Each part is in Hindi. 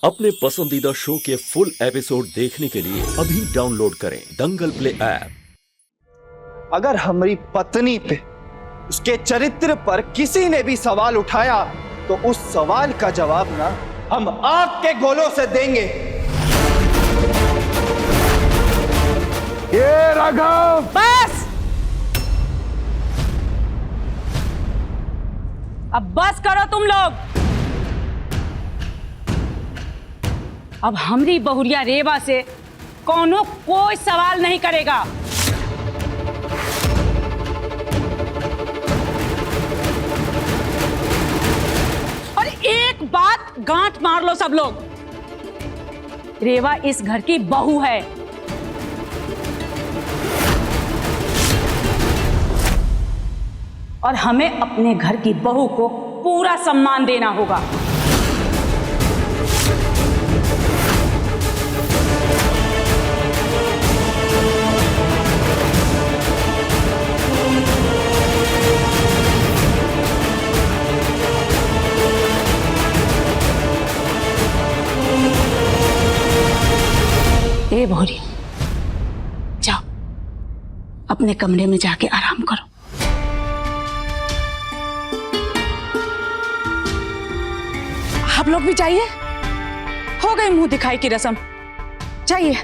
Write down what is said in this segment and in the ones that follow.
अपने पसंदीदा शो के फुल एपिसोड देखने के लिए अभी डाउनलोड करें दंगल प्ले ऐप। अगर हमारी पत्नी पे, उसके चरित्र पर किसी ने भी सवाल उठाया तो उस सवाल का जवाब ना हम आग के गोलों से देंगे। ये राघव, बस अब बस करो तुम लोग। अब हमरी बहुरिया रेवा से कोनो कोई सवाल नहीं करेगा। और एक बात गांठ मार लो सब लोग, रेवा इस घर की बहू है। और हमें अपने घर की बहू को पूरा सम्मान देना होगा। ए भोरी, जाओ अपने कमरे में जाके आराम करो। आप लोग भी जाइए, हो गई मुंह दिखाई की रस्म, जाइए।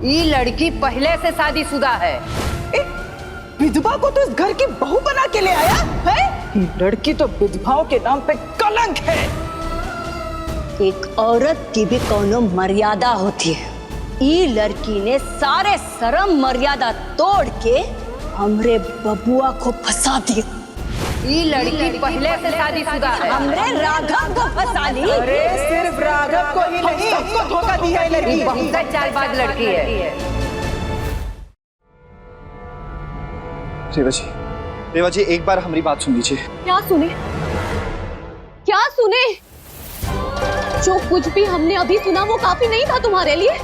ये लड़की पहले से शादीशुदा है। विधवा को तो इस घर की बहू बना के ले आया है। ये लड़की तो विधवाओं के नाम पे कलंक है। एक औरत की भी कोनो मर्यादा होती है। ये लड़की ने सारे शर्म मर्यादा तोड़ के हमरे बबुआ को फंसा दिया। ये लड़की पहले से शादीशुदा है। हमरे राघव को फंसा ली। अरे सिर्फ राघव को ही नहीं, सबको धोखा दिया है लड़की। बहुत चालबाज लड़की है। रेवा जी एक बार हमारी बात सुन लीजिए। क्या सुने? क्या सुने? जो कुछ भी हमने अभी सुना वो काफी नहीं था तुम्हारे लिए।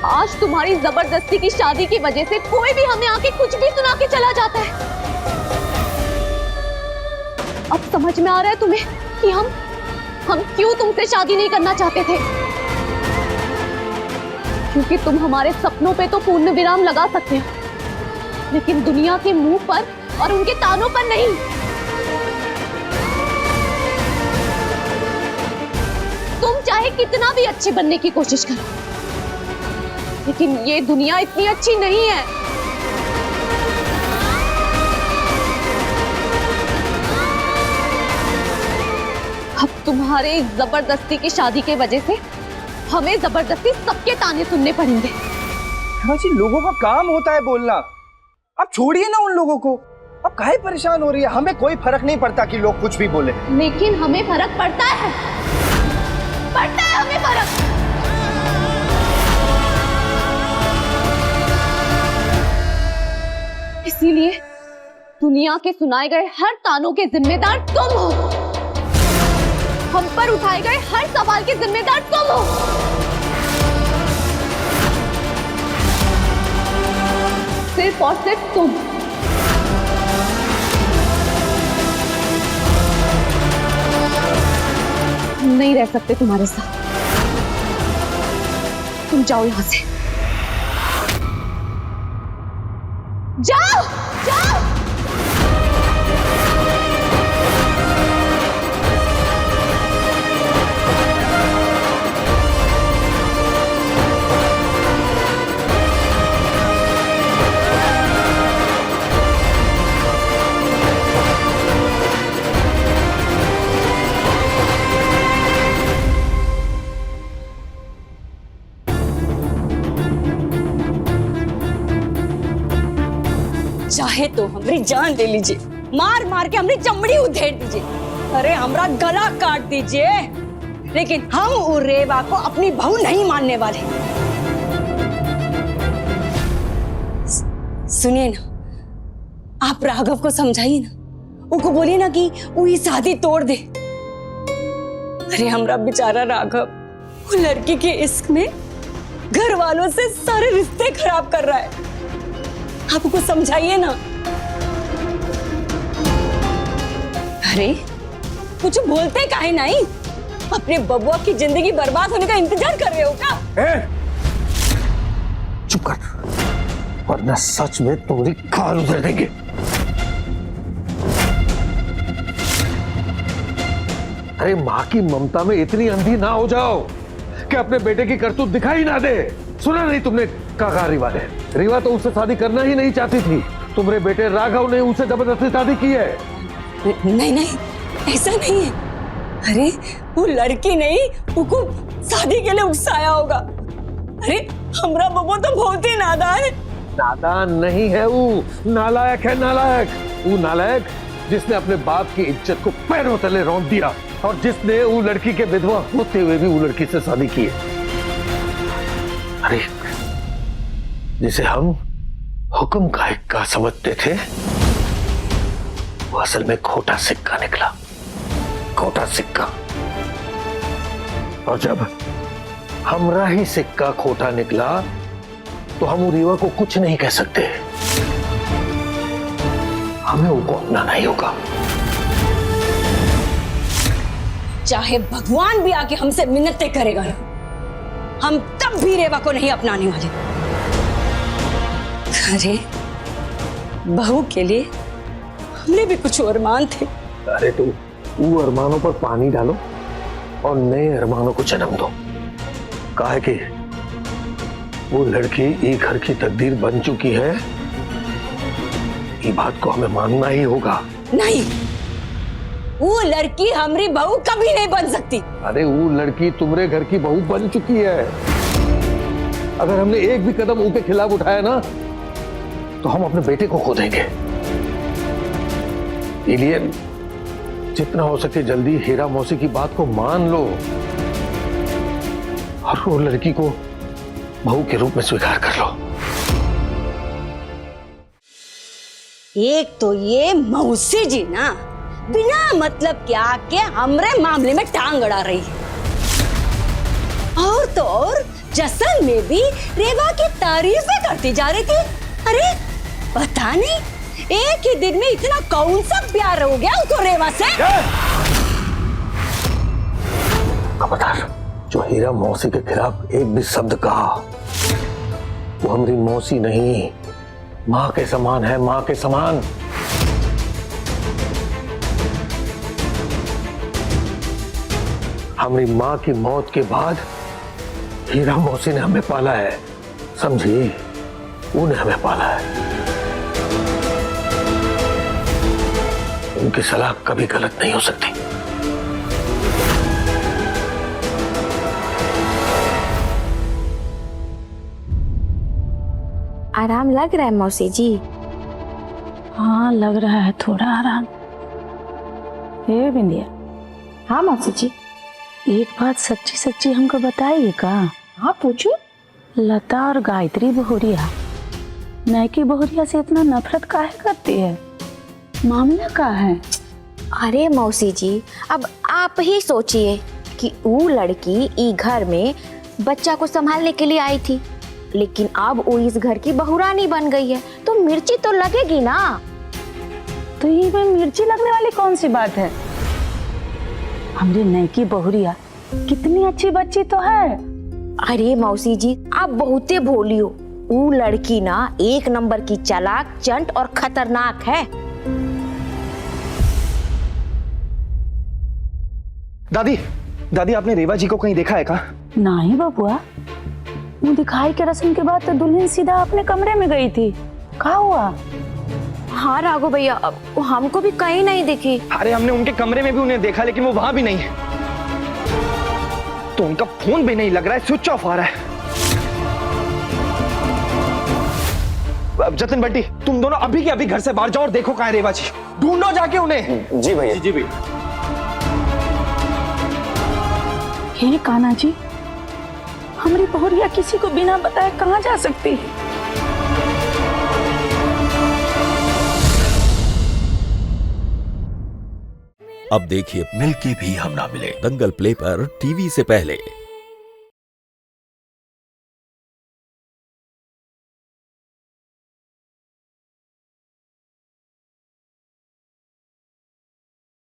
आज तुम्हारी जबरदस्ती की शादी की वजह से कोई भी हमें आके कुछ भी सुना के चला जाता है। अब समझ में आ रहा है तुम्हें कि हम क्यों तुमसे शादी नहीं करना चाहते थे। क्योंकि तुम हमारे सपनों पे तो पूर्ण विराम लगा सकते हो, लेकिन दुनिया के मुंह पर और उनके तानों पर नहीं। तुम चाहे कितना भी अच्छे बनने की कोशिश करो, लेकिन ये दुनिया इतनी अच्छी नहीं है। अब तुम्हारे इस जबरदस्ती की शादी के वजह से हमें जबरदस्ती सबके ताने सुनने पड़ेंगे। जी लोगों का काम होता है बोलना, अब छोड़िए ना उन लोगों को। अब काहे परेशान हो रही है? हमें कोई फर्क नहीं पड़ता कि लोग कुछ भी बोले। लेकिन हमें फर्क पड़ता है, हमें फर्क। इसीलिए दुनिया के सुनाए गए हर तानों के जिम्मेदार तुम हो। हम पर उठाए गए हर सवाल के जिम्मेदार तुम हो। सिर्फ और सिर्फ तुम। हम नहीं रह सकते तुम्हारे साथ। तुम जाओ यहां से, जाओ जाओ। चाहे तो हमारी जान ले लीजिए, मार मार के हमारी चमड़ी उधेड़ दीजिए, अरे हमारा गला काट दीजिए, लेकिन हम उस रेवा को अपनी बहू नहीं मानने वाले। सुनिए ना, आप राघव को समझाइए ना, उनको बोलिए ना कि वो ये शादी तोड़ दे। अरे हमारा बेचारा राघव वो लड़की के इश्क में घर वालों से सारे रिश्ते खराब कर रहा है, आप उनको समझाइए ना। अरे कुछ बोलते काहे नहीं, अपने बबुआ की जिंदगी बर्बाद होने का इंतजार कर रहे हो क्या? चुप कर, वरना सच में तुम्हारी खाल उधर देंगे। अरे माँ की ममता में इतनी अंधी ना हो जाओ कि अपने बेटे की करतूत दिखाई ना दे। सुना नहीं तुमने कहा रीवा ने? रीवा तो उससे शादी करना ही नहीं चाहती थी, तुम्हारे बेटे राघव ने उससे जबरदस्ती शादी की है। नहीं नहीं, ऐसा नहीं है। अरे वो लड़की नहीं, उसको शादी के लिए उकसाया होगा। अरे हमारा बबू तो बहुत ही नादान है। नादान नहीं है वो, नालायक है, नालायक। वो नालायक जिसने अपने बाप की इज्जत को पैरों तले रौंद दिया और जिसने वो लड़की के विधवा होते हुए भी वो लड़की से शादी की है। अरे जिसे हम हुक्म का इक्का समझते थे, वो असल में खोटा सिक्का निकला, खोटा सिक्का। और जब हमरा ही सिक्का खोटा निकला तो हम रीवा को कुछ नहीं कह सकते, हमें उनको अपनाना ही होगा। चाहे भगवान भी आके हमसे मिन्नतें करेगा ना, हम तब भी रेवा को नहीं अपनाने वाले। अरे बहू के लिए हमने भी कुछ अरमान थे। अरे तो वो अरमानों पर पानी डालो और नए अरमानों को जन्म दो। काहे कि वो लड़की एक घर की तकदीर बन चुकी है, ये बात को हमें मानना ही होगा। नहीं, वो लड़की हमारी बहू कभी नहीं बन सकती। अरे वो लड़की तुम्हारे घर की बहू बन चुकी है। अगर हमने एक भी कदम उनके खिलाफ उठाया ना तो हम अपने बेटे को खो देंगे। इसलिए जितना हो सके जल्दी हीरा मौसी की बात को मान लो और वो लड़की को बहू के रूप में स्वीकार कर लो। एक तो ये मौसी जी ना बिना मतलब क्या के हमरे मामले में टांग अड़ा रही है, और तो और जसन में भी रेवा की तारीफें करती जा रही थी। अरे पता नहीं एक ही दिन में इतना कौन सा प्यार हो गया उसको रेवा से। खबरदार, जो हीरा मौसी के खिलाफ एक भी शब्द कहा वो हमारी मौसी नहीं, माँ के समान है, माँ के समान। हमारी माँ की मौत के बाद हीरा मौसी ने हमें पाला है, समझी? उन्हें हमें पाला है। उनकी सलाह कभी गलत नहीं हो सकती। आराम लग रहा है मौसी जी? हाँ लग रहा है थोड़ा आराम। हे बिंदिया। हाँ मौसी जी। एक बात सच्ची सच्ची हमको बताइए का? हाँ पूछो। लता और गायत्री बहुरिया नैकी बहुरिया से इतना नफरत काहे करती है? मामला का है? अरे मौसी जी, अब आप ही सोचिए कि वो लड़की ई घर में बच्चा को संभालने के लिए आई थी, लेकिन अब वो इस घर की बहुरानी बन गई है, तो मिर्ची तो लगेगी ना। तो ये में मिर्ची लगने वाली कौन सी बात है? हमारी नैकी बहुरिया कितनी अच्छी बच्ची तो है। अरे मौसी जी, आप बहुते भोली हो। वो लड़की ना एक नंबर की चालाक, चंट और खतरनाक है। दादी, दादी आपने रेवा जी को कहीं देखा है का? नहीं बबुआ, वो दिखाई के रस्म के बाद तो दुल्हन सीधा अपने कमरे में गई थी। क्या हुआ? हाँ राघव भैया, हमको भी कहीं नहीं दिखी। अरे हमने उनके कमरे में भी उन्हें देखा, लेकिन वो वहां भी नहीं है। तो उनका फोन भी नहीं लग रहा है, स्विच ऑफ आ रहा है। जतिन बंटी, तुम दोनों अभी के अभी घर से बाहर जाओ और देखो कहाँ है रेवा जी। ढूंढो जाके उन्हें। जी भैया। जी भैया। हे कान्हा जी, हमारी बहुरिया किसी को बिना बताए कहाँ जा सकती है? अब देखिए मिलके भी हम ना मिले, दंगल प्ले पर टीवी से पहले।